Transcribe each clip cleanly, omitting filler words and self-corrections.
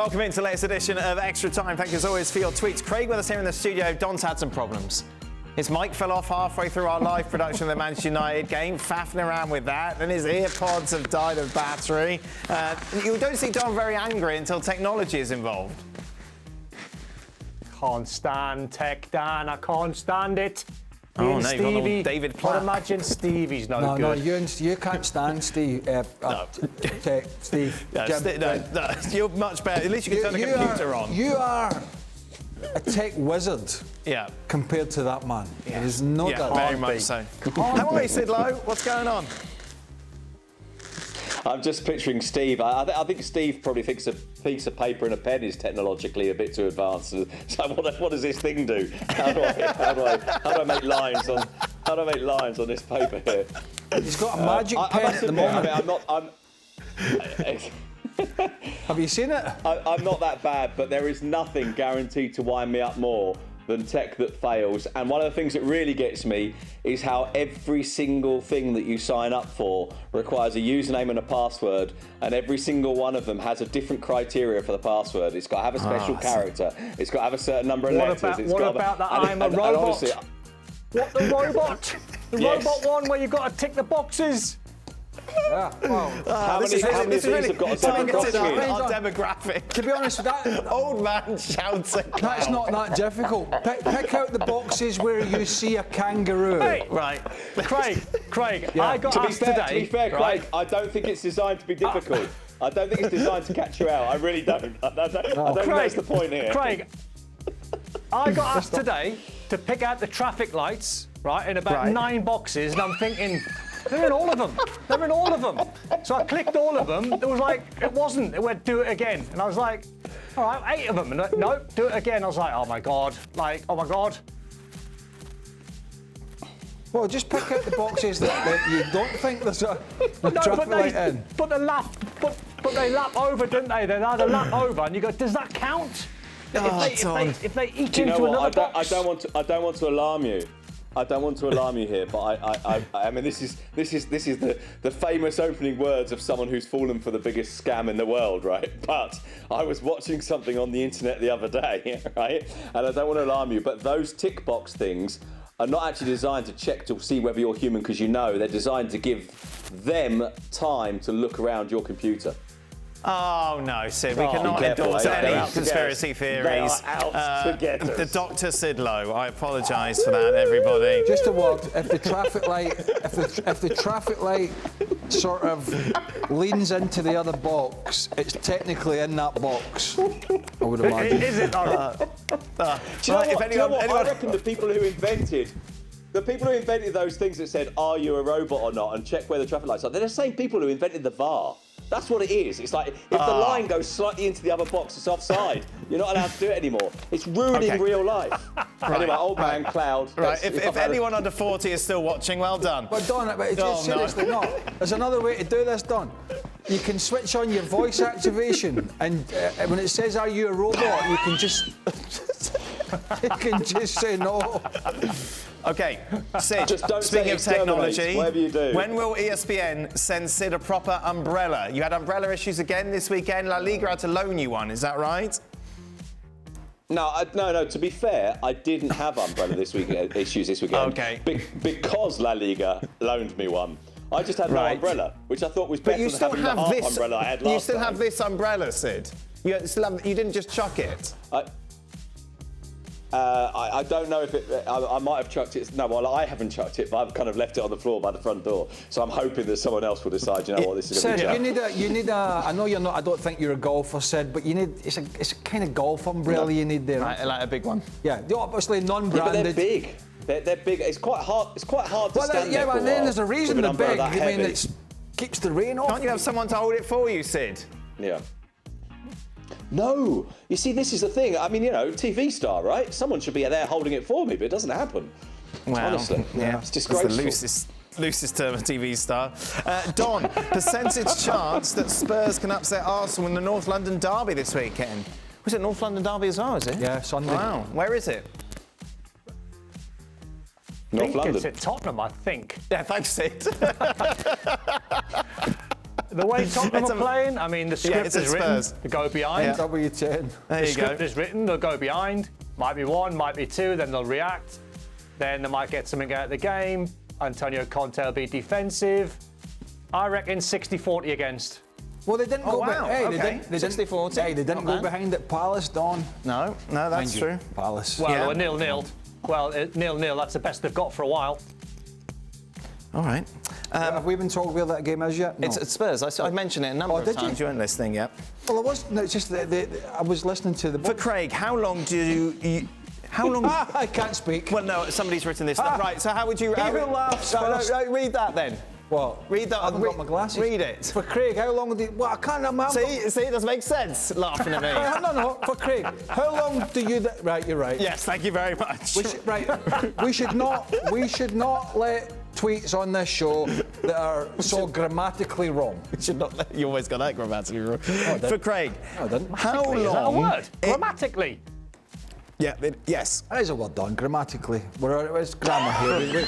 Welcome into the latest edition of Extra Time. Thank you as always for your tweets. Craig with us here in the studio. Don's had some problems. His mic fell off halfway through our live production of the Manchester United game, faffing around with that, and his earpods have died of battery. You don't see Don very angry until technology is involved. Can't stand tech, Dan. I can't stand it. Oh, no, Stevie, you've got David Platt. But imagine Stevie's no good. No, you can't stand Steve. Tech, Steve. No, you're much better. At least you can turn the computer on. You are a tech wizard. Yeah. Compared to that man. Yeah. There's no doubt. Very much so. How are you, Sid Lowe? What's going on? I'm just picturing Steve. I think Steve probably thinks a piece of paper and a pen is technologically a bit too advanced. So what does this thing do? How do I make lines on? How do I make lines on this paper here? He's got a magic pen at the moment. Have you seen it? I'm not that bad, but there is nothing guaranteed to wind me up more than tech that fails. And one of the things that really gets me is how every single thing that you sign up for requires a username and a password, and every single one of them has a different criteria for the password. It's got to have a special character. It's got to have a certain number of letters. What about that I'm a robot? Honestly, what, the robot? The robot one where you've got to tick the boxes? Yeah. Well, how many of these have got a demographic? Our demographic. To be honest with that, old man shouts at cloud. That's not that difficult. Pick out the boxes where you see a kangaroo. Hey, right. Craig, yeah. I got asked today. To be fair, Craig, I don't think it's designed to be difficult. I don't think it's designed to catch you out. I really don't. I don't think that's the point here. Craig, I got asked today to pick out the traffic lights, right, in about 9 boxes, and I'm thinking, they're in all of them. They're in all of them. So I clicked all of them. It was like, it wasn't. It went, do it again. And I was like, all right, 8 of them. And no, do it again. I was like, oh my God. Oh my God. Well, just pick out the boxes that you don't think there's a traffic light in. But they lap over, didn't they? They either lap over, and you go, does that count? If they eat into another box. I don't want to alarm you. I don't want to alarm you here, but I mean, this is the famous opening words of someone who's fallen for the biggest scam in the world, right? But I was watching something on the internet the other day, right? And I don't want to alarm you, but those tick box things are not actually designed to check to see whether you're human, because they're designed to give them time to look around your computer. Oh no, Sid, we cannot endorse any conspiracy theories. The Dr. Sid Lowe, I apologise for that, everybody. Just a word, if the traffic light sort of leans into the other box, it's technically in that box, I would imagine. Is it? Do you know what? I reckon the people who invented those things that said, are you a robot or not, and check where the traffic lights are, they're the same people who invented the VAR. That's what it is. It's like, if the line goes slightly into the other box, it's offside. You're not allowed to do it anymore. It's ruining real life. Anyway, old man, Cloud. Right, if anyone under 40 is still watching, well done. But Don, seriously, no. There's another way to do this, Don. You can switch on your voice activation, and when it says, are you a robot, you can just... you can just say no. Okay, Sid, just don't speaking of technology, whatever you do. When will ESPN send Sid a proper umbrella? You had umbrella issues again this weekend. La Liga had to loan you one, is that right? No. To be fair, I didn't have umbrella issues this weekend. Okay. Because La Liga loaned me one. I just had no umbrella, which I thought was better than having the half umbrella I had last time. You still have this umbrella, Sid? You didn't just chuck it? I don't know if I might have chucked it. No, well, I haven't chucked it, but I've kind of left it on the floor by the front door. So I'm hoping that someone else will decide, you know what, this is going to be Sid, you need a. I know you're not. I don't think you're a golfer, Sid, but it's a kind of golf umbrella you need there. Right, like a big one. Yeah, obviously non-branded. Yeah, but they're big. They're big. It's quite hard to stand there for but then there's a reason they're big. I mean, it keeps the rain off. Can't you have someone to hold it for you, Sid? Yeah. No, you see, this is the thing. I mean, TV star, right? Someone should be there holding it for me, but it doesn't happen. Well, honestly, it's disgraceful. It's the loosest term of TV star. Don, percentage chance that Spurs can upset Arsenal in the North London derby this weekend. Was it North London derby as well, is it? Yeah, Sunday. Wow, where is it? North London. It's at Tottenham, I think. Yeah, thanks, Sid. The way Tottenham are playing, I mean, the script it's is at written Spurs. to go behind. Yeah. W10. There The you script go. is written, they'll go behind. Might be one, might be two, then they'll react. Then they might get something out of the game. Antonio Conte will be defensive. I reckon 60-40 against. Well, they didn't go wow. Hey, Okay. they didn't, 60-40. Hey, they didn't Not go bad. behind at Palace, Don. No, that's Mind you, true. Palace. Well, Yeah. a 0-0. Well, 0-0, that's the best they've got for a while. All right. Have we been told where that game is yet? No. It's at Spurs. I mentioned it a number of did times. you? You weren't listening yet. Well, it was. No, it's just I was listening to the. For Craig, how long do you how long? I can't speak. Well, no, somebody's written this. Right. So how would you? He who laughs first. No, read that then. What? Read that. I haven't got my glasses. Read it. For Craig, how long did? Well, I can't remember. See, it doesn't make sense. Laughing at me. No. For Craig, how long do you? Right, you're right. Yes, thank you very much. We should not let tweets on this show that are so grammatically wrong. should not. You always got that grammatically wrong. For Craig, No, I didn't. how long? Is that a word? Grammatically. Yeah. Yes. That is a word, Don. Grammatically, it's grammar here.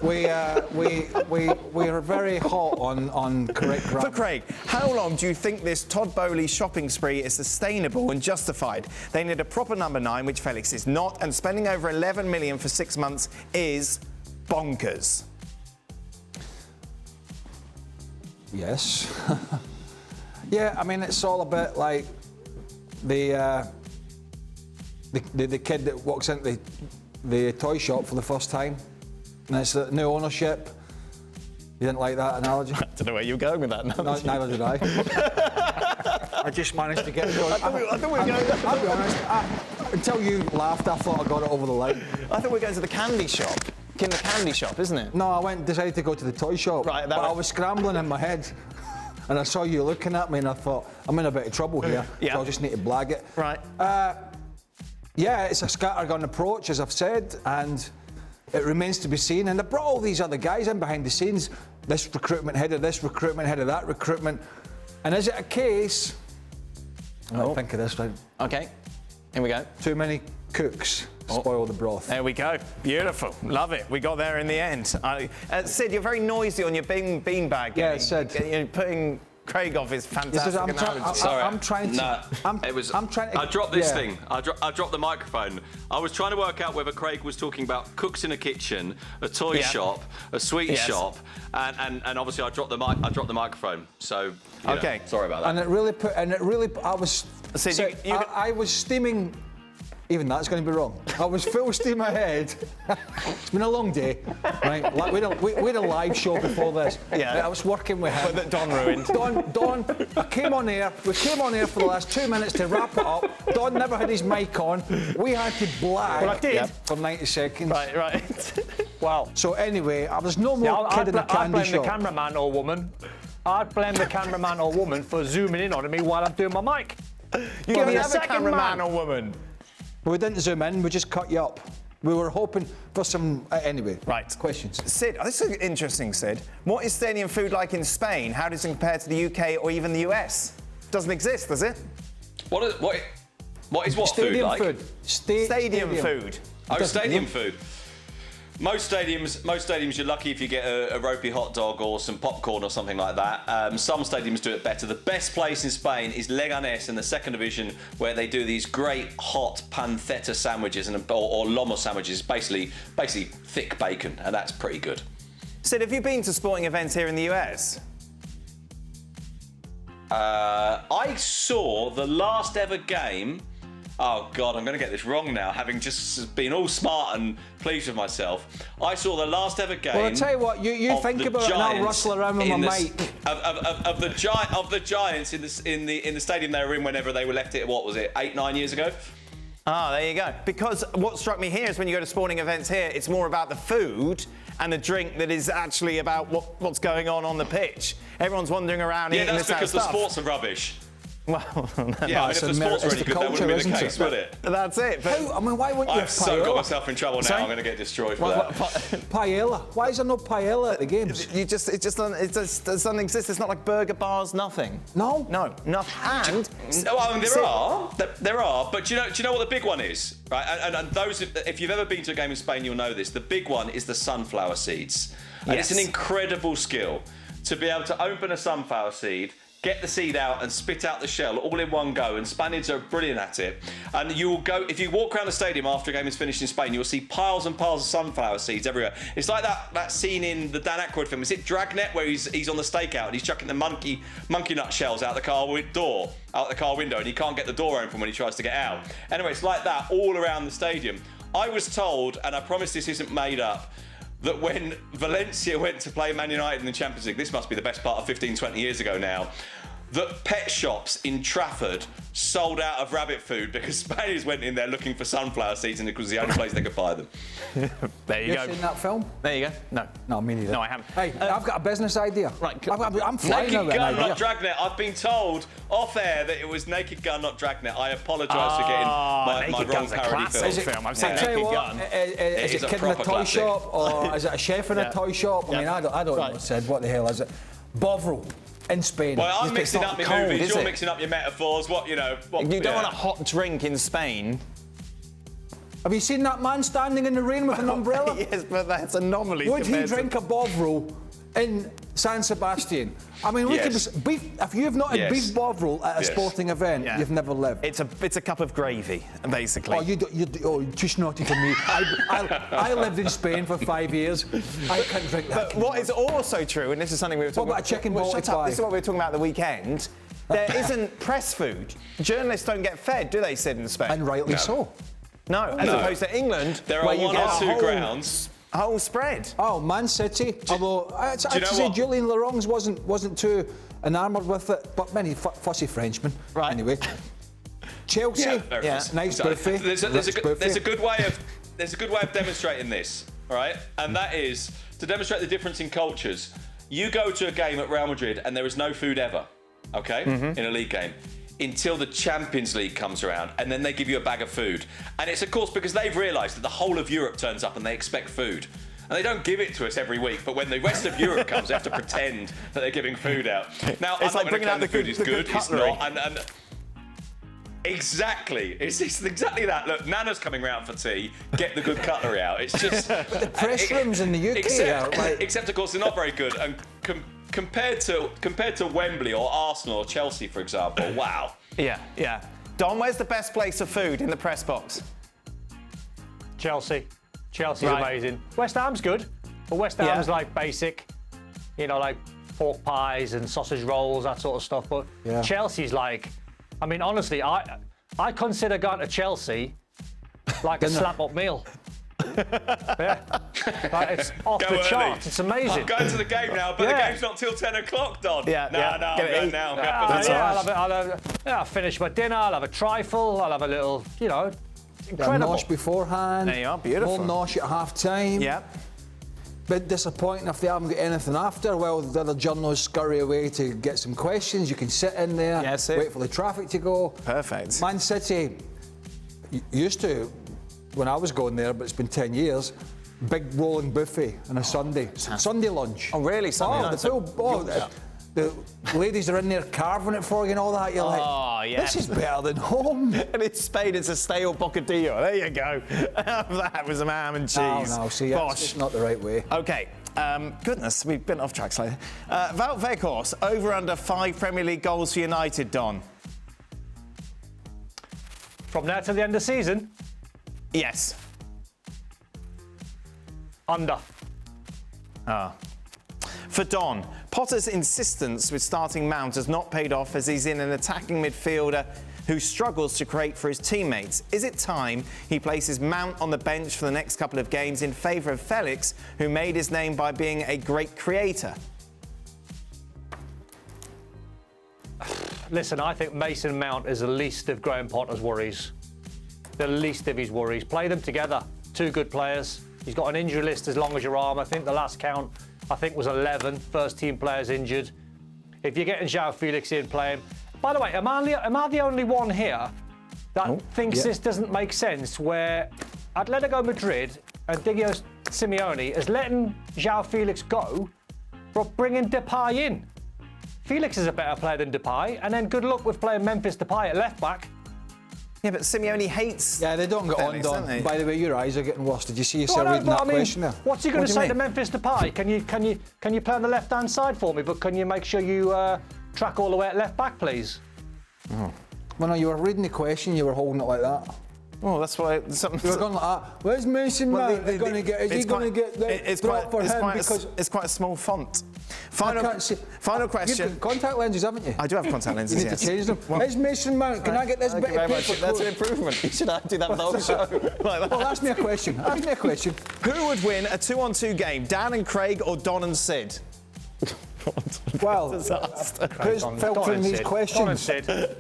We are very hot on correct For grammar. Craig, how long do you think this Todd Boehly shopping spree is sustainable and justified? They need a proper number 9, which Felix is not, and spending over 11 million for 6 months is bonkers. Yes. Yeah, I mean, it's all a bit like the kid that walks into the toy shop for the first time, and it's the new ownership. You didn't like that analogy? I don't know where you're going with that. No, neither did I. I just managed to get it going. I thought we were going. I'll be honest, until you laughed, I thought I got it over the line. I thought we were going to the candy shop. In the candy shop, isn't it? No, I decided to go to the toy shop. Right, but I was scrambling in my head, and I saw you looking at me, and I thought, I'm in a bit of trouble here, Yeah. so I just need to blag it. Right. Yeah, it's a scattergun approach, as I've said, and it remains to be seen. And they brought all these other guys in behind the scenes, this recruitment head of this recruitment, head of that recruitment. And is it a case, think of this, right? Okay. Here we go. Too many cooks spoil the broth. There we go. Beautiful. Love it. We got there in the end. Sid, you're very noisy on your beanbag. Yeah, Sid. You're putting Craig off his fantastic analogy. Sorry. I'm trying to. Nah, I'm trying to. I dropped this yeah. thing. I dropped the microphone. I was trying to work out whether Craig was talking about cooks in a kitchen, a toy shop, a sweet shop, and obviously I dropped the microphone. So you know, Okay. sorry about that. And it really. I was. So I was steaming. Even that's going to be wrong. I was full steam ahead. It's been a long day, right? Like we had a live show before this. Yeah. I was working with him. That Don ruined. Don, I came on air. We came on air for the last 2 minutes to wrap it up. Don never had his mic on. We had to blag Well, I did. for 90 seconds. Right. Wow. So anyway, I was no more Yeah, kid in the I'd candy blame shop. the cameraman or woman. I'd blame the cameraman or woman for zooming in on me while I'm doing my mic. You Give me don't a have a second, cameraman man. or woman. We didn't zoom in. We just cut you up. We were hoping for some. Anyway. Right. Questions. Sid, this is interesting, Sid. What is stadium food like in Spain? How does it compare to the UK or even the US? Doesn't exist, does it? What is what Stadium food like? food. Stadium food. Oh, stadium food. Most stadiums, you're lucky if you get a ropey hot dog or some popcorn or something like that. Some stadiums do it better. The best place in Spain is Leganés in the second division, where they do these great hot pancetta sandwiches or lomo sandwiches, basically thick bacon, and that's pretty good. Sid, have you been to sporting events here in the US? I saw the last ever game. Oh God, I'm going to get this wrong now, having just been all smart and pleased with myself. I saw the last ever game. Well, I'll tell you what, you of think the about it and I'll Giants rustle around with in my the- mic. Of the Giants in the stadium they were in whenever they were left it. What was it? 8-9 years ago. Ah, there you go. Because what struck me here is when you go to sporting events here, it's more about the food and the drink that is actually about what's going on the pitch. Everyone's wandering around Yeah, eating that's this because the stuff. sports are rubbish. Well, Yeah, I mean, if the sports were it's any the good, that culture, wouldn't be the isn't case, it? would it? that's it. But How, I mean, why wouldn't you I've have so got paella? myself in trouble now. Sorry? I'm going to get destroyed for that. Paella? Why is there no paella at the games? it just doesn't exist. It's not like burger bars, nothing. No? No, nothing. And No, I mean, there are, but do you know what the big one is, right? And those, if you've ever been to a game in Spain, you'll know this. The big one is the sunflower seeds, and it's an Yes. incredible skill to be able to open a sunflower seed, get the seed out and spit out the shell all in one go, and Spaniards are brilliant at it. And you will go, if you walk around the stadium after a game is finished in Spain, you'll see piles and piles of sunflower seeds everywhere. It's like that scene in the Dan Aykroyd film, is it Dragnet, where he's on the stakeout and he's chucking the monkey nut shells out the car window, and he can't get the door open when he tries to get out. Anyway, it's like that all around the stadium. I was told, and I promise this isn't made up, that when Valencia went to play Man United in the Champions League, this must be the best part of 15, 20 years ago now, that pet shops in Trafford sold out of rabbit food because Spaniards went in there looking for sunflower seeds and it was the only place they could buy them. There you go. Seen that film? There you go. No, me neither. No, I haven't. Hey, I've got a business idea. Right. I'm flying Naked out with an Gun, idea. not Dragnet. I've been told off air that it was Naked Gun, not Dragnet. I apologise for getting my Naked wrong Gun's a parody classic film. film. I've seen I'll tell you Naked what, Gun. is is it a a kid in a proper toy classic. shop or is it a chef in a toy shop? I mean, I don't know. Said what the hell is it? Bovril in Spain. Well, I'm It's mixing not up my cold, movies. is You're it? mixing up your metaphors. What? You don't want a hot drink in Spain. Have you seen that man standing in the rain with an umbrella? Yes, but that's anomaly. Would he drink a Bovril in San Sebastian? I mean, we Yes. could beef. If you've not had Yes. beef Bovril at a Yes. sporting event, Yeah. you've never lived. It's a cup of gravy, basically. Oh, you're too snotty for me. I lived in Spain for 5 years. I couldn't drink that. But what is also true, and this is something we were talking about a chicken well, Baltic shut up. pie? This is what we were talking about the weekend. There isn't press food. Journalists don't get fed, do they, Sid, in Spain? And rightly so. No, as opposed to England, There where are you one get or a two whole- grounds. whole spread. Oh, Man City. Although I'd you know say what? Julian Laurens wasn't too enamoured with it, but many fussy Frenchmen. Right. Anyway, Chelsea. Yeah, there it Yeah. is. Nice So, buffet. There's a Rich buffet. good way of demonstrating this, all right? And that is to demonstrate the difference in cultures. You go to a game at Real Madrid and there is no food ever, okay, in a league game, until the Champions League comes around, and then they give you a bag of food. And it's, of course, because they've realised that the whole of Europe turns up and they expect food. And they don't give it to us every week, but when the rest of Europe comes, they have to pretend that they're giving food out. Now, It's I'm like not bringing going out to the claim good- the food is the good good, it's cutlery. not. And exactly. It's exactly that. Look, Nana's coming round for tea. Get the good cutlery out. It's just The press rooms in the UK except, are like. except of course, they're not very good. And compared to Wembley or Arsenal or Chelsea, for example, wow. Yeah. Don, where's the best place for food in the press box? Chelsea's Right. amazing. West Ham's good, but West Ham's Yeah. like basic, like pork pies and sausage rolls, that sort of stuff. But Yeah. Chelsea's like, I mean, honestly, I consider going to Chelsea like a slap-up meal. Yeah. Like, it's off Go the early. charts. It's amazing. I'm going to the game now, but Yeah. the game's not till 10 o'clock, Don. Yeah, No, yeah. I'm Get it going eat. now. I'm That's going all for right. I'll finish my dinner. I'll have a trifle. I'll have a little, incredible. Nosh beforehand. There you are, beautiful. More nosh at half time. Yeah. Bit disappointing if they haven't got anything after. Well, the other journalists scurry away to get some questions. You can sit in there, Yes, it. wait for the traffic to go. Perfect. Man City used to, when I was going there, but it's been 10 years, big rolling buffet on a Sunday. Sunday lunch. Oh, really? Sunday the night? full, the ladies are in there carving it for you and all that. You're like, yes. this is better than home. And in Spain, it's a stale bocadillo. There you go. That was some ham and cheese. No, see, Bosh. that's just not the right way. Okay. Goodness, we've been off track slightly. Wout Weghorst, over under 5 Premier League goals for United, Don. From now to the end of the season, Yes. under. For Don, Potter's insistence with starting Mount has not paid off as he's in an attacking midfielder who struggles to create for his teammates. Is it time he places Mount on the bench for the next couple of games in favour of Felix, who made his name by being a great creator? Listen, I think Mason Mount is the least of Graham Potter's worries. The least of his worries. Play them together. Two good players. He's got an injury list as long as your arm. I think the last count, was 11 first-team players injured. If you're getting João Felix in playing... By the way, am I the only one here that thinks this doesn't make sense, where Atletico Madrid and Diego Simeone is letting João Felix go but bringing Depay in? Felix is a better player than Depay, and then good luck with playing Memphis Depay at left-back. Yeah, but Simeone hates... Yeah, they don't get on, Dennis, don't Don. they? By the way, your eyes are getting worse. Did you see yourself No, reading but that I mean, question there? what's he going What to do you say to mean? Memphis Depay? Can you play on the left-hand side for me? But can you make sure you track all the way at left back, please? Well, no, you were reading the question, you were holding it like that. Well, that's why... You were going like that. Where's Mason Mount? Is he going to get the drop for him? Because it's quite a small font. I can't see. Final question. You've got contact lenses, haven't you? I do have contact lenses, You need yes. to change them. Where's Mason Mount? Can I get this Thank bit you of very paper? much. That's an improvement. You should do that for the whole show. Like that. Well, ask me a question. Ask me a question. Who would win a 2-on-2 game, Dan and Craig or Don and Sid? Well, Disaster. who's filtering these questions? Don and Sid.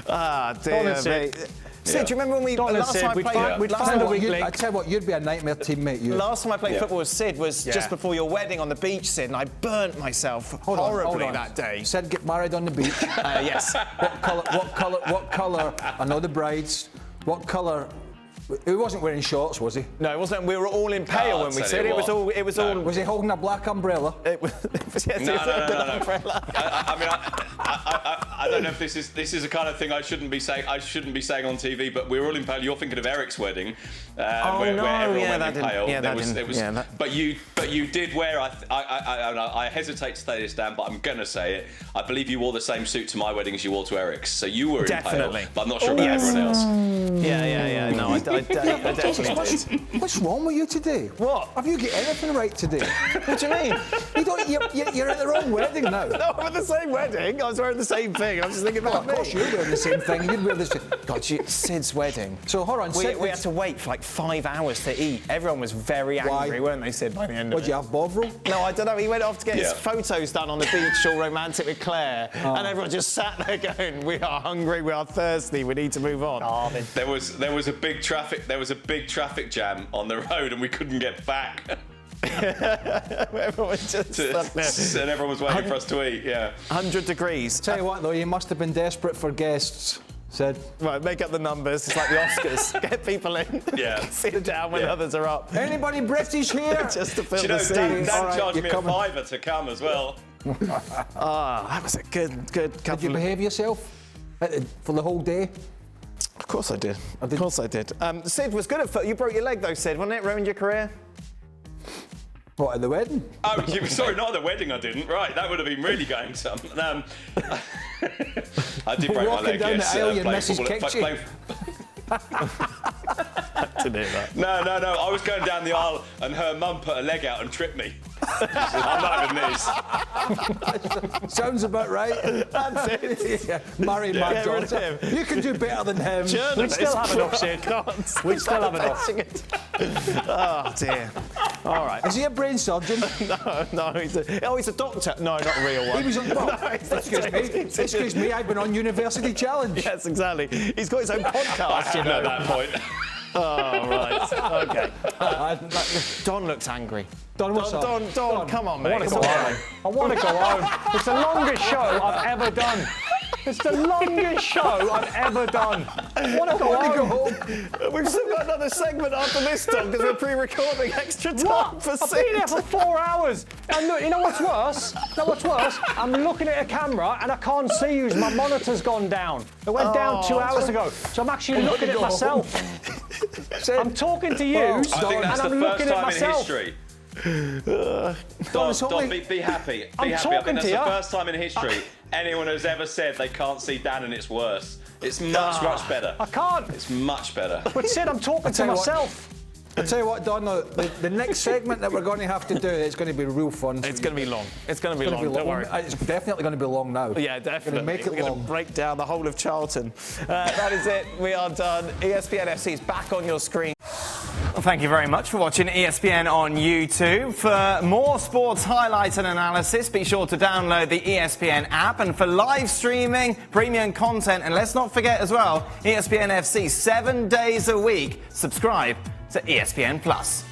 Ah, Don and dear Sid. me. Sid, do you remember when we Don and last Sid, time I we'd played? find- we'd last find time- a weak link. I tell you what, you'd be a nightmare teammate, you. Last time I played football with Sid was Yeah. just before your wedding on the beach, Sid, and I burnt myself Hold on, horribly hold on. that day. Said get married on the beach. Yes. What colour? I know the brides. What colour? He wasn't wearing shorts, was he? No, it wasn't. We were all in pale Oh, when we I'll said tell it. you Was what. all. It was No. all. Was he holding a black umbrella? It was. Yes, No, it was no, with no, an no. umbrella. I mean, I don't know if this is the kind of thing I shouldn't be saying on TV. But we're all in pale. You're thinking of Eric's wedding, where everyone went in pale. But you did wear. I hesitate to say this, Dan, but I'm gonna say it. I believe you wore the same suit to my wedding as you wore to Eric's. So you were Definitely. in pale. But I'm not sure about everyone else. Yeah. No, I definitely did. What's wrong with you today? What? Have you got anything right today? What do you mean? You're at the wrong wedding now. No, I'm at the same wedding. I was wearing the same thing. I was just thinking Well, about of course me. you're wearing the same thing. You'd wear this. God, Sid's wedding. So hold on. We had to wait for like 5 hours to eat. Everyone was very angry, weren't they, Sid, by the end of What'd it? you have, Bovril? No, I don't know. He went off to get his Yeah. photos done on the beach, all romantic with Claire, and everyone just sat there going, "We are hungry, we are thirsty, we need to move on." There was a big traffic jam on the road, and we couldn't get back. Everyone was just stuck there. And everyone was waiting for us to eat. Yeah. 100 degrees. Tell you what, though, you must have been desperate for guests. Said. Right, make up the numbers. It's like the Oscars. Get people in. Yeah. Sit down when others are up. Anybody British here? Just to fill Do you the know, seats. Dan All right, charged you're me coming. a £5 to come as well. That was a good Did couple you of... behave yourself for the whole day? Of course I did. Of course I did. Sid was good at foot. You broke your leg though, Sid, wasn't it? Ruined your career? What, at the wedding? Oh, sorry, not at the wedding. I didn't. Right, that would have been really going some. I did break my Walking leg. down Yes, the aisle, your playing missus football- kicked you. playing- Didn't hear that. No. I was going down the aisle, and her mum put her leg out and tripped me. She said, I'm not having this. Sounds about right. That's it. Yeah. Marry Matt Get rid of Johnson. him. You can do better than him. We'd still have enough, Sid. We'd still have enough. Oh dear. All right. Is he a brain surgeon? No, he's a doctor. No, not a real one. He was on. Excuse me. I've been on University Challenge. Yes, exactly. He's got his own podcast, you At know. that point. Oh, right. Okay. Don looks angry. Don, what's up? Don, come on, mate. I want to go home. It's the longest show I've ever done. It's the longest show I've ever done. I want to go home. We've still got another segment after this, Don, because we're pre-recording extra time What? for I've been here Sid. for 4 hours. And look, you know what's worse? I'm looking at a camera and I can't see you. My monitor's gone down. It went down 2 hours ago. So I'm actually looking at myself. I'm talking to you I think and that's the I'm first looking at time in myself. history. Don, be happy. I'm Be happy. I talking think that's to the you. first time in history anyone has ever said they can't see Dan and it's worse. It's much better. I can't. It's much better. But Sid, I'm talking to tell you what. myself. I'll tell you what, Don, the next segment that we're going to have to do, it's going to be real fun. It's going to be long. It's going to be It's long. gonna be Don't long. worry. It's definitely going to be long now. Yeah, definitely. Gonna make it We're going long. to break down the whole of Charlton. That is it. We are done. ESPN FC is back on your screen. Well, thank you very much for watching ESPN on YouTube. For more sports highlights and analysis, be sure to download the ESPN app. And for live streaming, premium content, and let's not forget as well, ESPN FC 7 days a week. Subscribe to ESPN Plus.